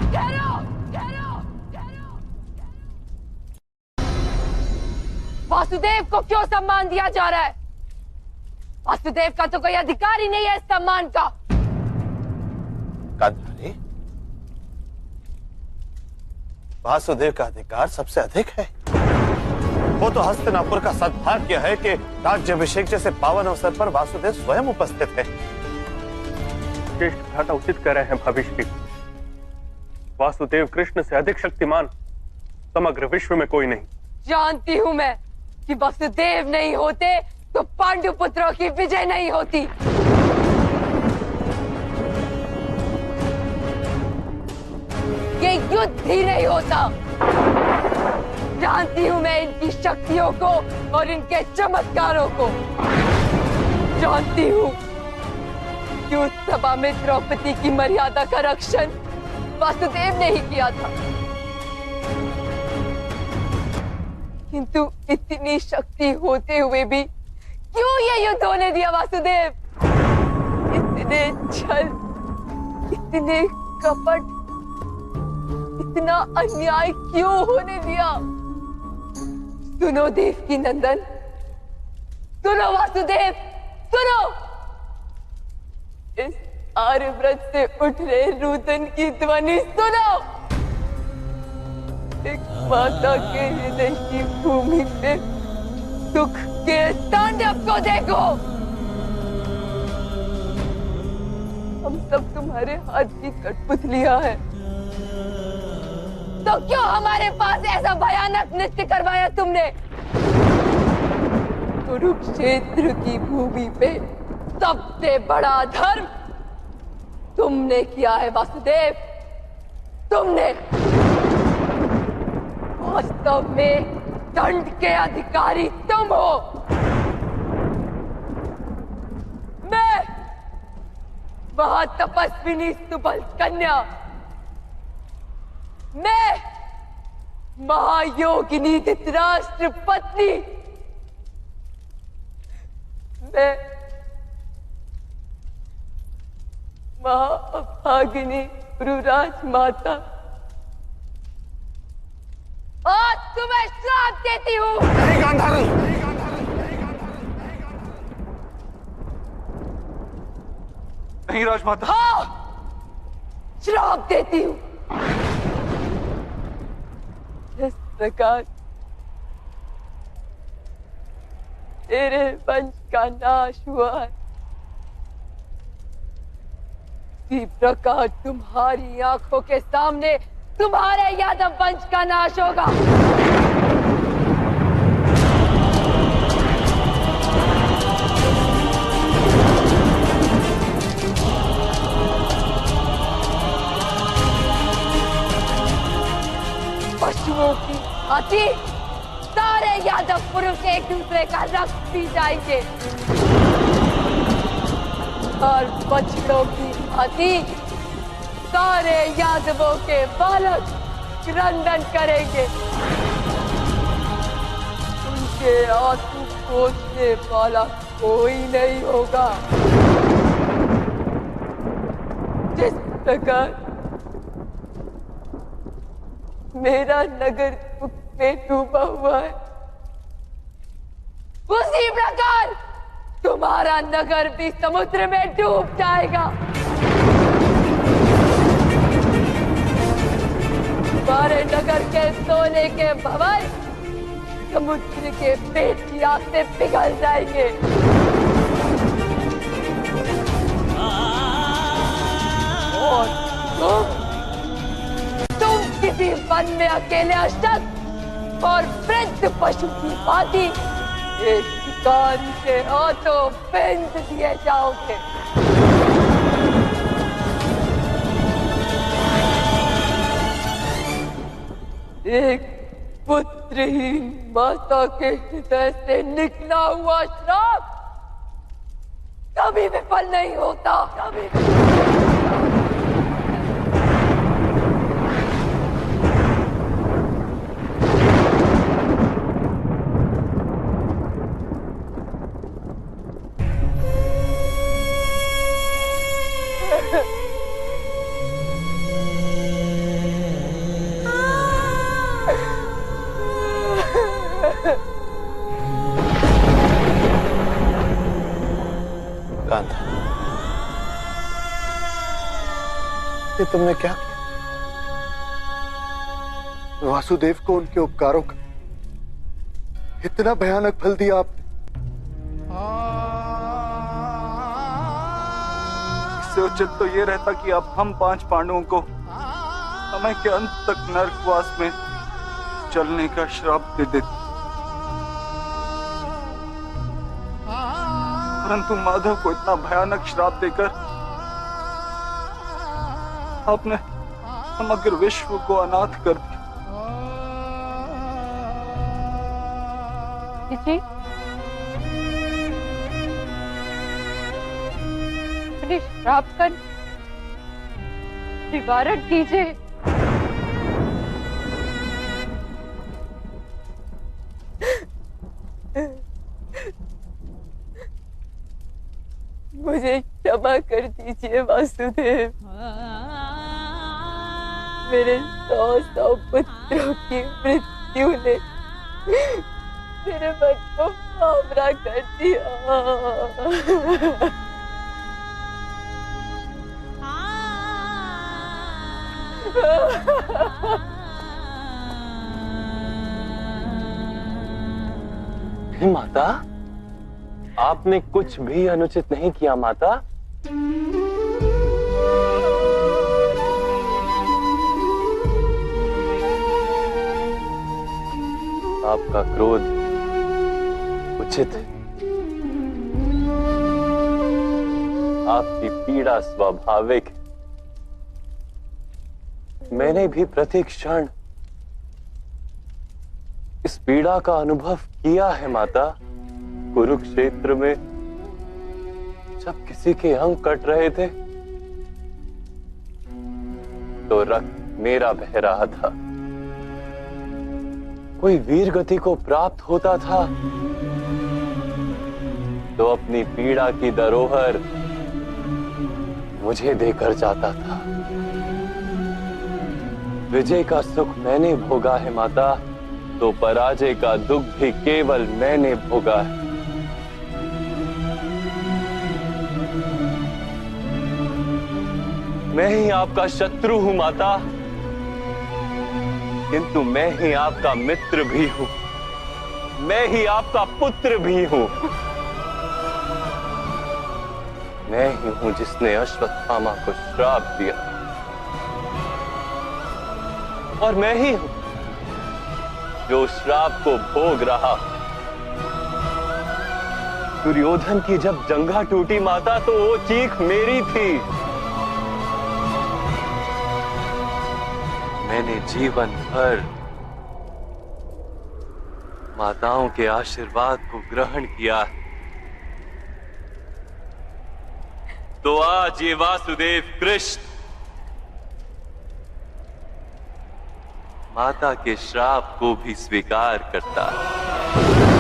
ठहरो, ठहरो, ठहरो। वासुदेव को क्यों सम्मान दिया जा रहा है? वासुदेव का तो कोई अधिकार ही नहीं है इस सम्मान का। गांधारी, वासुदेव का अधिकार सबसे अधिक है। वो तो हस्तिनापुर का सद्भाग्य है कि राज्याभिषेक जैसे पावन अवसर पर वासुदेव स्वयं उपस्थित है। ज्येष्ठ भ्राता उचित कह रहे हैं भविष्य। वासुदेव कृष्ण से अधिक शक्तिमान समग्र विश्व में कोई नहीं। जानती हूं मैं कि वासुदेव नहीं होते तो पांडु पुत्रों की विजय नहीं होती। ये युद्ध ही नहीं होता। जानती हूं मैं इनकी शक्तियों को और इनके चमत्कारों को। जानती हूं कि उस सभा में द्रौपदी की मर्यादा का रक्षण वासुदेव ने ही किया था, किंतु इतनी शक्ति होते हुए भी क्यों ये युद्ध होने दिया वासुदेव? इतने छल, इतने कपट, इतना अन्याय क्यों होने दिया? सुनो देवकी नंदन, सुनो वासुदेव, सुनो। इस आर्यव्रत से उठ रहे रुदन की ध्वनि सुनो। एक माता के हृदय की भूमि पे दुख के तांडव को देखो। हम सब तुम्हारे हाथ की कठपुतलियां हैं, तो क्यों हमारे पास ऐसा भयानक नृत्य करवाया तुमने? कुरुक्षेत्र की भूमि पे सबसे बड़ा धर्म तुमने किया है वासुदेव, तुमने। वास्तव में दंड के अधिकारी तुम हो। मैं महातपस्विनी सुबल कन्या, मैं महायोगिनी धृतराष्ट्र पत्नी, मैं महाअभागिनी गुरुराज माता आज तुम्हें श्राप देती हूँ। नहीं गांधारी, नहीं राजमाता। हाँ, श्राप देती हूँ। इस प्रकार तेरे वंश का नाश हुआ है, इसी प्रकार तुम्हारी आंखों के सामने तुम्हारे यादव वंश का नाश होगा। पशुओं की भांति सारे यादव पुरुष एक दूसरे का रक्त पी जाएंगे और बछड़ों की भांति सारे यादवों के बालक क्रंदन करेंगे। उनके आंसू पोंछने वाला कोई नहीं होगा। जिस प्रकार मेरा नगर दुख में डूबा हुआ है, उसी प्रकार तुम्हारा नगर भी समुद्र में डूब जाएगा। तुम्हारे नगर के सोने के भवन समुद्र के पेट की आग से पिघल जाएंगे। और तुम किसी वन में अकेले अशक्त और वृद्ध पशु की भांति एक शिकारी के हाथों फेंक दिए जाओगे। एक पुत्रहीन माता के हृदय से निकला हुआ श्राप कभी विफल नहीं होता, कभी ये तुमने क्या किया? वासुदेव को उनके उपकारों का इतना भयानक फल दिया आपने। इससे उचित तो ये रहता कि आप हम 5 पांडवों को समय के अंत तक नरकवास में चलने का श्राप दे देते। परंतु माधव को इतना भयानक श्राप देकर आपने समग्र विश्व को अनाथ कर दिया। जी अपने श्राप का निवारण कीजिए। मुझे क्षमा कर दीजिए वासुदेव। मेरे 100 पुत्रों की मृत्यु ने मेरे मन को भावना कर दिया। माता, आपने कुछ भी अनुचित नहीं किया माता। आपका क्रोध उचित है। आपकी पीड़ा स्वाभाविक है। मैंने भी प्रत्येक क्षण इस पीड़ा का अनुभव किया है माता। कुरुक्षेत्र में जब किसी के अंग कट रहे थे तो रक्त मेरा बह रहा था। कोई वीर गति को प्राप्त होता था तो अपनी पीड़ा की धरोहर मुझे देकर जाता था। विजय का सुख मैंने भोगा है माता, तो पराजय का दुख भी केवल मैंने भोगा है। मैं ही आपका शत्रु हूं माता, किंतु मैं ही आपका मित्र भी हूं। मैं ही आपका पुत्र भी हूं। मैं ही हूं जिसने अश्वत्थामा को श्राप दिया, और मैं ही हूं जो श्राप को भोग रहा। दुर्योधन की जब जंघा टूटी माता, तो वो चीख मेरी थी। मैंने जीवन भर माताओं के आशीर्वाद को ग्रहण किया, तो आज ये वासुदेव कृष्ण माता के श्राप को भी स्वीकार करता है।